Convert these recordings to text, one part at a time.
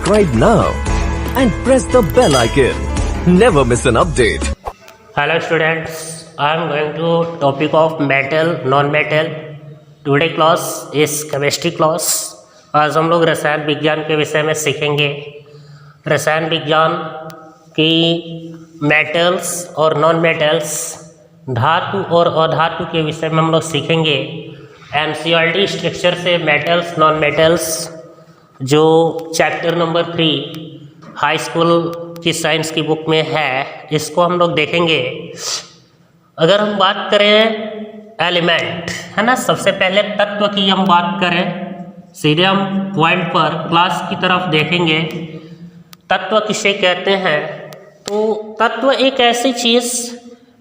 subscribe now and press the bell icon. Never miss an update. Hello students, I am going to topic of metal, non-metal. Today class is chemistry class. आज हम लोग रसायन विज्ञान के विषय में सीखेंगे। रसायन विज्ञान की मेटल्स और नॉन मेटल्स, धातु और अधातु के विषय में हम लोग सीखेंगे। एनसीईआरटी स्ट्रक्चर से मेटल्स नॉन मेटल्स, जो चैप्टर नंबर 3 हाई स्कूल की साइंस की बुक में है, इसको हम लोग देखेंगे। अगर हम बात करें एलिमेंट, है ना, सबसे पहले तत्व की हम बात करें, सीधे हम पॉइंट पर क्लास की तरफ देखेंगे। तत्व किसे कहते हैं? तो तत्व एक ऐसी चीज़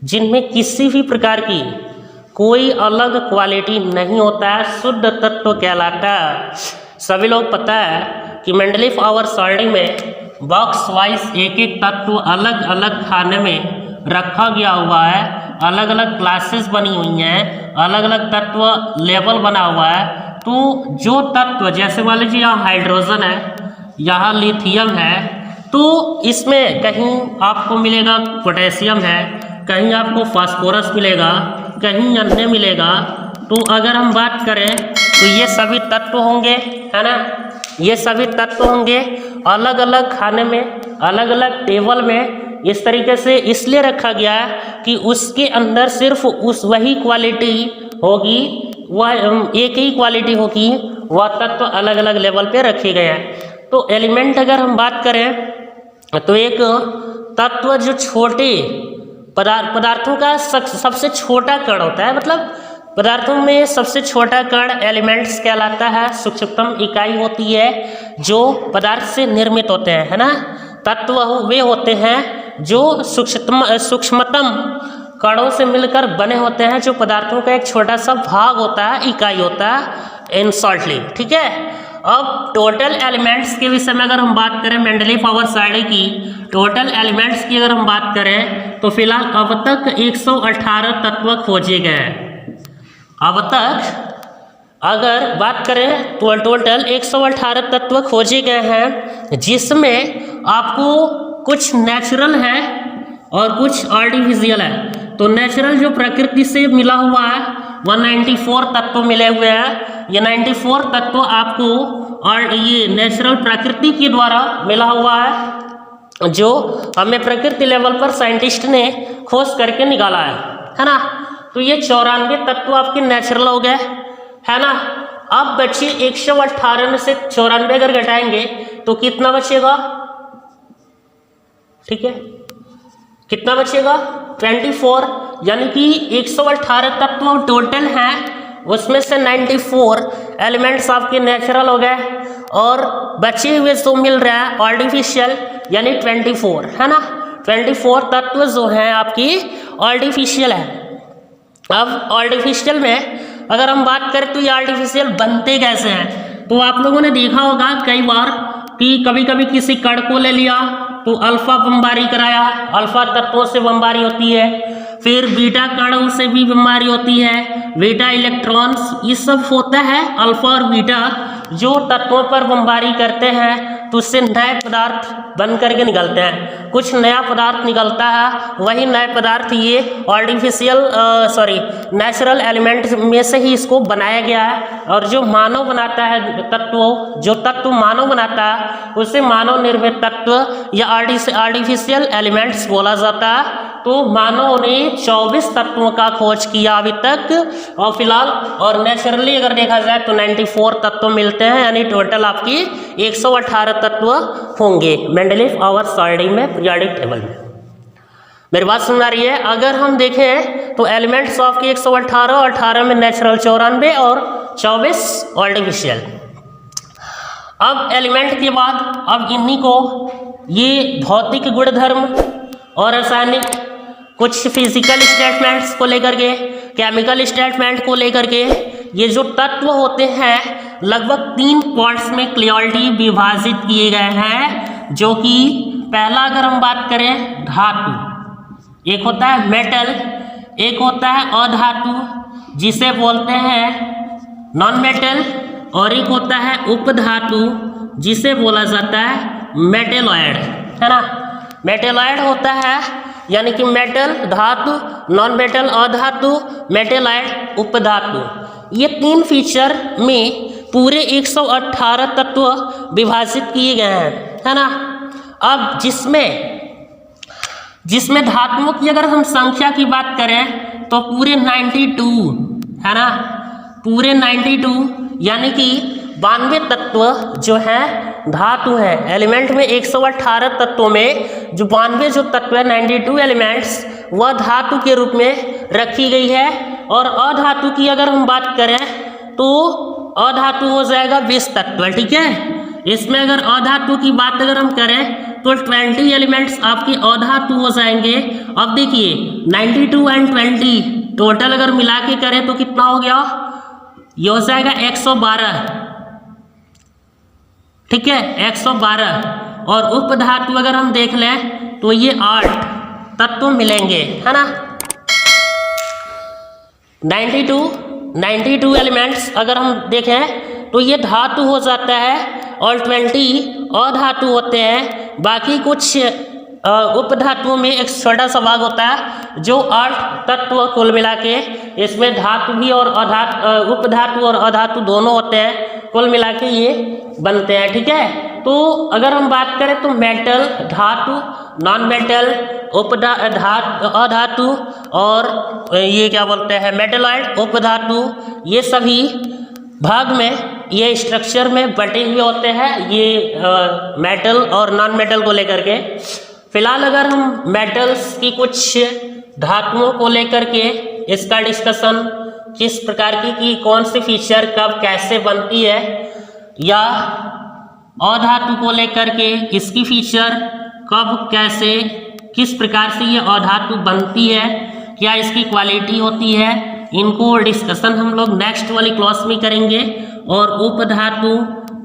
जिनमें किसी भी प्रकार की कोई अलग क्वालिटी नहीं होता है, शुद्ध तत्व कहलाता है। सभी लोग पता है कि मेंडलीफ आवर सारणी में बॉक्स वाइज एक एक तत्व अलग अलग खाने में रखा गया हुआ है, अलग अलग क्लासेस बनी हुई हैं, अलग अलग तत्व लेवल बना हुआ है। तो जो तत्व, जैसे मान लीजिए यहाँ हाइड्रोजन है, यहाँ लिथियम है, तो इसमें कहीं आपको मिलेगा पोटेशियम है, कहीं आपको फास्फोरस मिलेगा, कहीं अन्य मिलेगा। तो अगर हम बात करें तो ये सभी तत्व होंगे, है ना, ये सभी तत्व होंगे अलग अलग खाने में, अलग अलग टेबल में। इस तरीके से इसलिए रखा गया है कि उसके अंदर सिर्फ वही क्वालिटी होगी, वह एक ही क्वालिटी होगी, वह तत्व अलग अलग लेवल पे रखे गए हैं। तो एलिमेंट अगर हम बात करें तो एक तत्व जो छोटे पदार्थों का सबसे छोटा कण होता है, मतलब पदार्थों में सबसे छोटा कण एलिमेंट्स कहलाता है। सूक्ष्मतम इकाई होती है जो पदार्थ से निर्मित होते हैं, है ना। तत्व वे होते हैं जो सूक्ष्मतम कणों से मिलकर बने होते हैं, जो पदार्थों का एक छोटा सा भाग होता है, इकाई होता है, इन शॉर्टली, ठीक है। अब टोटल एलिमेंट्स के विषय में अगर हम बात करें, मेंडलीफ आवर सारणी की टोटल एलिमेंट्स की अगर हम बात करें तो फिलहाल अब तक 118 तत्व खोजे गए हैं। अब तक अगर बात करें तो टोटल 118 तत्व खोजे गए हैं, जिसमें आपको कुछ नेचुरल है और कुछ आर्टिफिशियल है। तो नेचुरल जो प्रकृति से मिला हुआ है 194 तत्व मिले हुए हैं। ये 94 तत्व आपको और ये नेचुरल प्रकृति के द्वारा मिला हुआ है, जो हमें प्रकृति लेवल पर साइंटिस्ट ने खोज करके निकाला है ना। तो ये 94 तत्व आपके नेचुरल हो गए, है ना। अब बचे 118 में से 94 अगर घटाएंगे तो कितना बचेगा? ठीक है, कितना बचेगा? 24, यानी कि 118 तत्व टोटल हैं, उसमें से 94 एलिमेंट्स आपके नेचुरल हो गए और बचे हुए जो मिल रहा है आर्टिफिशियल, यानी 24, है ना। 24 तत्व जो हैं आपकी आर्टिफिशियल है। अब आर्टिफिशियल में अगर हम बात करें तो ये आर्टिफिशियल बनते कैसे हैं? तो आप लोगों ने देखा होगा कई बार कि कभी कभी किसी कण को ले लिया तो अल्फा बमबारी कराया, अल्फा तत्वों से बमबारी होती है, फिर बीटा कणों से भी बमबारी होती है, बीटा इलेक्ट्रॉन्स, ये सब होता है। अल्फा और बीटा जो तत्वों पर बमबारी करते हैं तो उससे नए पदार्थ बन करके निकलते हैं, कुछ नया पदार्थ निकलता है। वही नए पदार्थ ये आर्टिफिशियल नेचुरल एलिमेंट में से ही इसको बनाया गया है। और जो मानव बनाता है तत्व, जो तत्व मानव बनाता है उसे मानव निर्मित तत्व या आर्टिफिशियल एलिमेंट्स बोला जाता है। तो मानव ने 24 तत्वों का खोज किया अभी तक, और फिलहाल और नेचुरली अगर देखा जाए तो 94 तत्व मिलते हैं, यानी टोटल आपकी 118 तत्व होंगे मेंडलीफ आवर सारणी में, पीरियोडिक टेबल में। मेरी बात सुन रही है? अगर हम देखें तो एलिमेंट्स आपके 118, 18 में नेचुरल 94 और 24 आर्टिफिशियल। अब एलिमेंट के बाद अब इन्हीं को ये भौतिक गुणधर्म और रासायनिक कुछ फिजिकल स्टेटमेंट्स को लेकर के, केमिकल स्टेटमेंट को लेकर के, ये जो तत्व होते हैं लगभग 3 पार्ट्स में क्लियरली विभाजित किए गए हैं। जो कि पहला अगर हम बात करें धातु, एक होता है मेटल, एक होता है अधातु जिसे बोलते हैं नॉन मेटल, और एक होता है उपधातु जिसे बोला जाता है मेटेलॉइड, है ना। मेटेलॉइड होता है यानी कि मेटल धातु, नॉन मेटल अधातु, मेटेलॉइड उपधातु। ये 3 फीचर में पूरे 118 तत्व विभाजित किए गए हैं, है ना। अब जिसमें धातुओं की अगर हम संख्या की बात करें तो पूरे 92, है ना, पूरे 92 यानी कि 92 तत्व जो है धातु है। एलिमेंट में 118 तत्वों में जो 92 जो तत्व है 92 एलिमेंट्स वह धातु के रूप में रखी गई है। और अधातु की अगर हम बात करें तो अधातु हो जाएगा 20 तत्व, ठीक है। इसमें अगर अधातु की बात अगर हम करें तो 20 एलिमेंट्स आपके अधातु हो जाएंगे। अब देखिए 92 एंड 20 टोटल अगर मिला के करें तो कितना हो गया, ये हो जाएगा 112, ठीक है, 112। और उपधातु अगर हम देख लें तो ये 8 तत्व मिलेंगे, है ना। 92 एलिमेंट्स अगर हम देखें तो ये धातु हो जाता है और 20 अधातु होते हैं। बाकी कुछ उपधातुओं में एक छोटा सा भाग होता है जो 8 तत्व कुल मिला के, इसमें धातु भी और उपधातु और अधातु दोनों होते हैं, कुल मिला के ये बनते हैं, ठीक है। तो अगर हम बात करें तो मेटल धातु, नॉन मेटल अधातु और ये क्या बोलते हैं मेटेलॉइड उपधातु, ये सभी भाग में ये स्ट्रक्चर में बटे हुए होते हैं, ये मेटल और नॉन मेटल को लेकर के। फिलहाल अगर हम मेटल्स की कुछ धातुओं को लेकर के इसका डिस्कशन किस प्रकार की कौन सी फीचर कब कैसे बनती है, या अधातु को लेकर के इसकी फीचर कब कैसे किस प्रकार से ये अधातु बनती है, क्या इसकी क्वालिटी होती है, इनको डिस्कशन हम लोग नेक्स्ट वाली क्लास में करेंगे। और उपधातु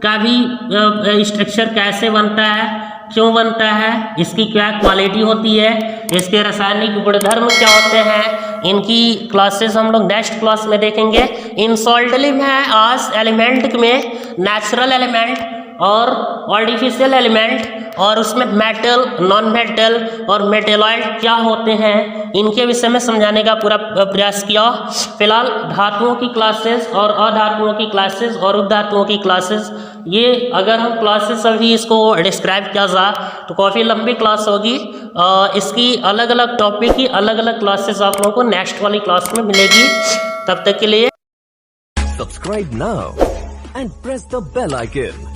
का भी स्ट्रक्चर कैसे बनता है, क्यों बनता है, इसकी क्या क्वालिटी होती है, इसके रासायनिक गुणधर्म क्या होते हैं, इनकी क्लासेस हम लोग नेक्स्ट क्लास में देखेंगे। इन शॉर्टली में आज एलिमेंट में नेचुरल एलिमेंट और आर्टिफिशियल एलिमेंट और उसमें मेटल, नॉन मेटल और मेटेलॉइड क्या होते हैं, इनके विषय में समझाने का पूरा प्रयास किया। फिलहाल धातुओं की क्लासेस और अधातुओं की क्लासेस और उपधातुओं की क्लासेस, ये अगर हम क्लासेस अभी इसको डिस्क्राइब किया जाए तो काफ़ी लंबी क्लास होगी। इसकी अलग अलग टॉपिक की अलग अलग क्लासेस आप लोगों को नेक्स्ट वाली क्लास में मिलेगी। तब तक के लिए Subscribe now and press the bell icon.